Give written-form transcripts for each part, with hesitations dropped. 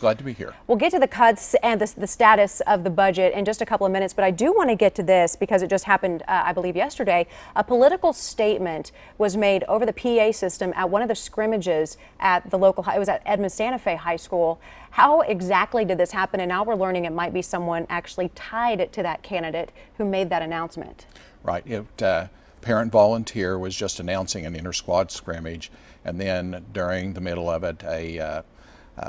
glad to be here. We'll get to the cuts and the status of the budget in just a couple of minutes, but I do want to get to this because it just happened, I believe, yesterday. A political statement was made over the PA system at one of the scrimmages at the local, it was at Edmond Santa Fe High School. How exactly did this happen? And now we're learning it might be someone actually tied to that candidate who made that announcement. Right. Parent volunteer was just announcing an inter-squad scrimmage, and then during the middle of it,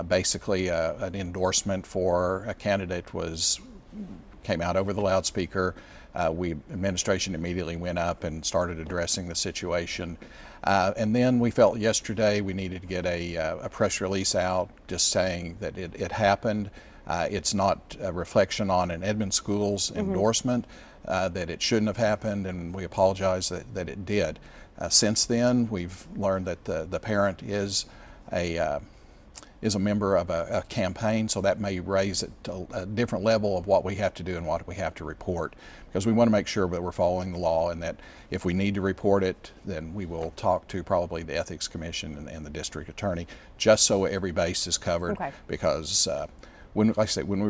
basically an endorsement for a candidate came out over the loudspeaker. Administration immediately went up and started addressing the situation. And then we felt yesterday we needed to get a press release out just saying that it happened. It's not a reflection on an Edmond Schools endorsement, that it shouldn't have happened, and we apologize that it did. Since then, we've learned that the parent is a member of a campaign, so that may raise it to a different level of what we have to do and what we have to report, because we want to make sure that we're following the law, and that if we need to report it, then we will talk to probably the Ethics Commission and the district attorney, just so every base is covered. Okay. Because like I said, when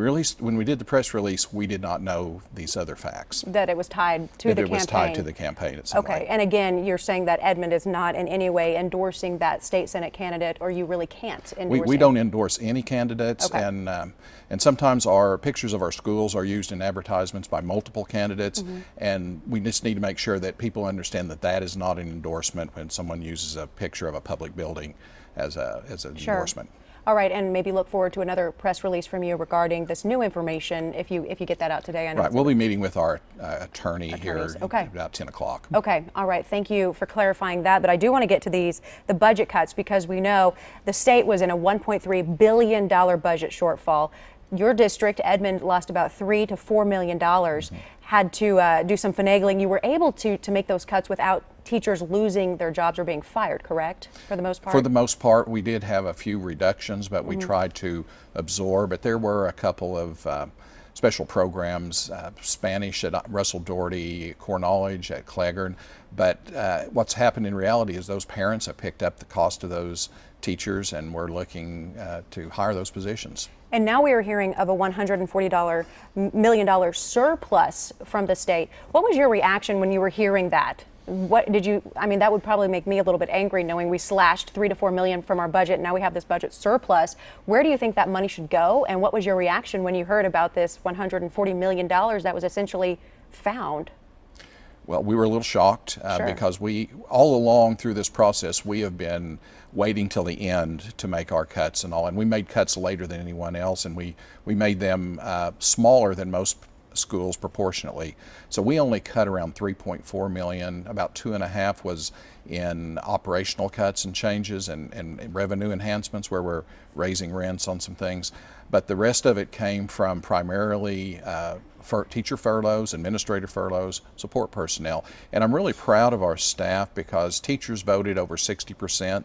we did the press release, we did not know these other facts. That it was tied to the campaign. That it was tied to the campaign at some Okay, way. and again, you're saying that Edmond is not in any way endorsing that state Senate candidate, or you really can't endorse We don't endorse any candidates, okay. And sometimes our pictures of our schools are used in advertisements by multiple candidates, and we just need to make sure that people understand that that is not an endorsement when someone uses a picture of a public building as an endorsement. All right, and maybe look forward to another press release from you regarding this new information if you get that out today. I know right, we'll be meeting with our attorney here okay. about 10 o'clock. Okay, all right, thank you for clarifying that. But I do want to get to the budget cuts, because we know the state was in a $1.3 billion budget shortfall. Your district, Edmond, lost about $3 to $4 million. Had to do some finagling. You were able to make those cuts without teachers losing their jobs or being fired, correct? For the most part? For the most part, we did have a few reductions, but we tried to absorb. But there were a couple of special programs, Spanish at Russell Doherty, Core Knowledge at Cleghorn. But what's happened in reality is those parents have picked up the cost of those teachers, and we're looking to hire those positions. And now we are hearing of a $140 million surplus from the state. What was your reaction when you were hearing that? That would probably make me a little bit angry, knowing we slashed $3 to $4 million from our budget. Now we have this budget surplus. Where do you think that money should go? And what was your reaction when you heard about this $140 million that was essentially found? Well, we were a little shocked because all along through this process, we have been waiting till the end to make our cuts and all. And we made cuts later than anyone else, and we made them smaller than most schools proportionately. So we only cut around $3.4 million. About $2.5 million was in operational cuts and changes and revenue enhancements, where we're raising rents on some things. But the rest of it came from primarily teacher furloughs, administrator furloughs, support personnel. And I'm really proud of our staff, because teachers voted over 60%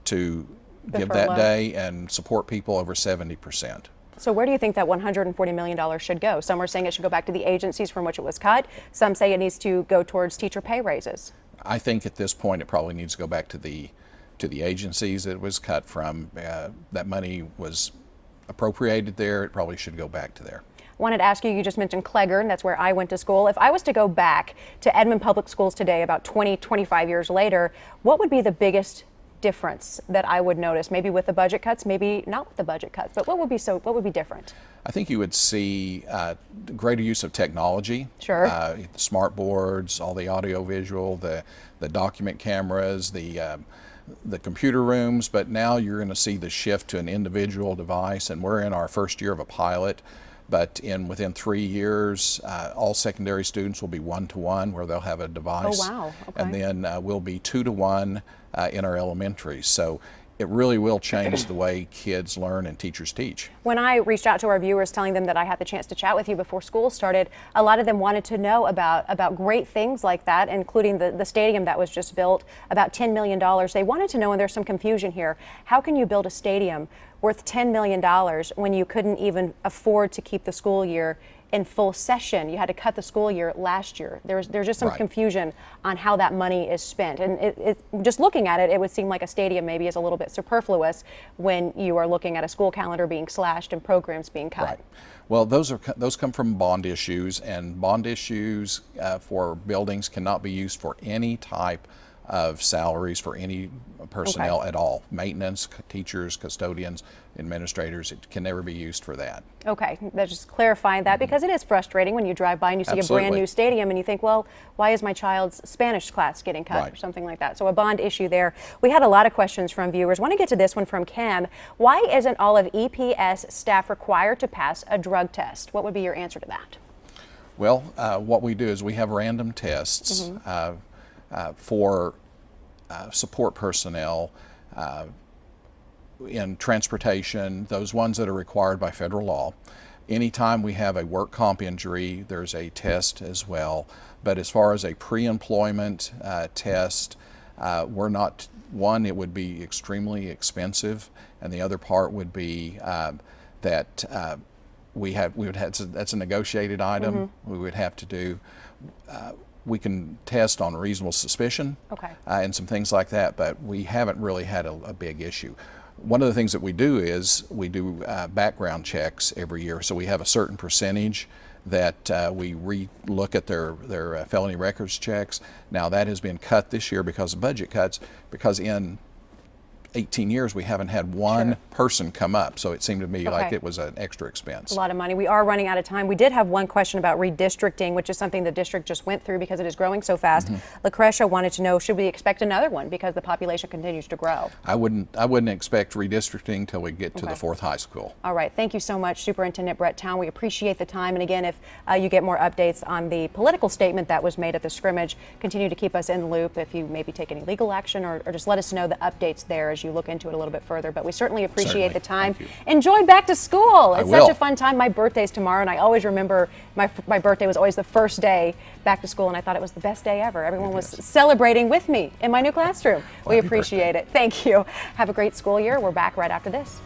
to give that day, and support people over 70%. So where do you think that $140 million should go? Some are saying it should go back to the agencies from which it was cut. Some say it needs to go towards teacher pay raises. I think at this point it probably needs to go back to the agencies that it was cut from. That money was appropriated there. It probably should go back to there. I wanted to ask you, you just mentioned Cleghorn, that's where I went to school. If I was to go back to Edmond Public Schools today, about 25 years later, what would be the biggest difference that I would notice? Maybe with the budget cuts, maybe not with the budget cuts, but what would be different? I think you would see greater use of technology. Sure. The smart boards, all the audio visual, the document cameras, the computer rooms, but now you're going to see the shift to an individual device, and we're in our first year of a pilot. But within 3 years, all secondary students will be 1-to-1, where they'll have a device. Oh, wow. Okay. And then we'll be 2-to-1 in our elementaries. So it really will change the way kids learn and teachers teach. When I reached out to our viewers telling them that I had the chance to chat with you before school started, a lot of them wanted to know about great things like that, including the stadium that was just built, about $10 million. They wanted to know, and there's some confusion here, how can you build a stadium worth $10 million when you couldn't even afford to keep the school year in full session. You had to cut the school year last year. There's just some Right. confusion on how that money is spent. And just looking at it, it would seem like a stadium maybe is a little bit superfluous when you are looking at a school calendar being slashed and programs being cut. Right. Well, those come from bond issues, and bond issues for buildings cannot be used for any type of salaries for any personnel at all. Maintenance, teachers, custodians, administrators, it can never be used for that. Okay, that's just clarifying that because it is frustrating when you drive by and you see a brand Absolutely. new stadium and you think, well, why is my child's Spanish class getting cut or Right. something like that? So a bond issue there. We had a lot of questions from viewers. Want to get to this one from Kim. Why isn't all of EPS staff required to pass a drug test? What would be your answer to that? Well, what we do is we have random tests for support personnel in transportation, those ones that are required by federal law. Anytime we have a work comp injury, there's a test as well. But as far as a pre-employment test, we're not, one, it would be extremely expensive, and the other part would be that that's a negotiated item we would have to do. We can test on reasonable suspicion and some things like that, but we haven't really had a big issue. One of the things that we do is we do background checks every year, so we have a certain percentage that we re-look at their felony records checks. Now that has been cut this year because of budget cuts, because in 18 years we haven't had one person come up, so it seemed to me like it was an extra expense. A lot of money. We are running out of time. We did have one question about redistricting, which is something the district just went through because it is growing so fast. Lucretia wanted to know, should we expect another one because the population continues to grow? I wouldn't expect redistricting till we get to the 4th high school. All right. Thank you so much, Superintendent Brett Town. We appreciate the time. And again, if you get more updates on the political statement that was made at the scrimmage, continue to keep us in the loop. If you maybe take any legal action or just let us know the updates there as you look into it a little bit further. But we certainly appreciate the time. Enjoy back to school. It's such a fun time. My birthday's tomorrow, and I always remember my birthday was always the first day back to school, and I thought it was the best day ever. Everyone was celebrating with me in my new classroom. We appreciate it. Thank you. Have a great school year. We're back right after this.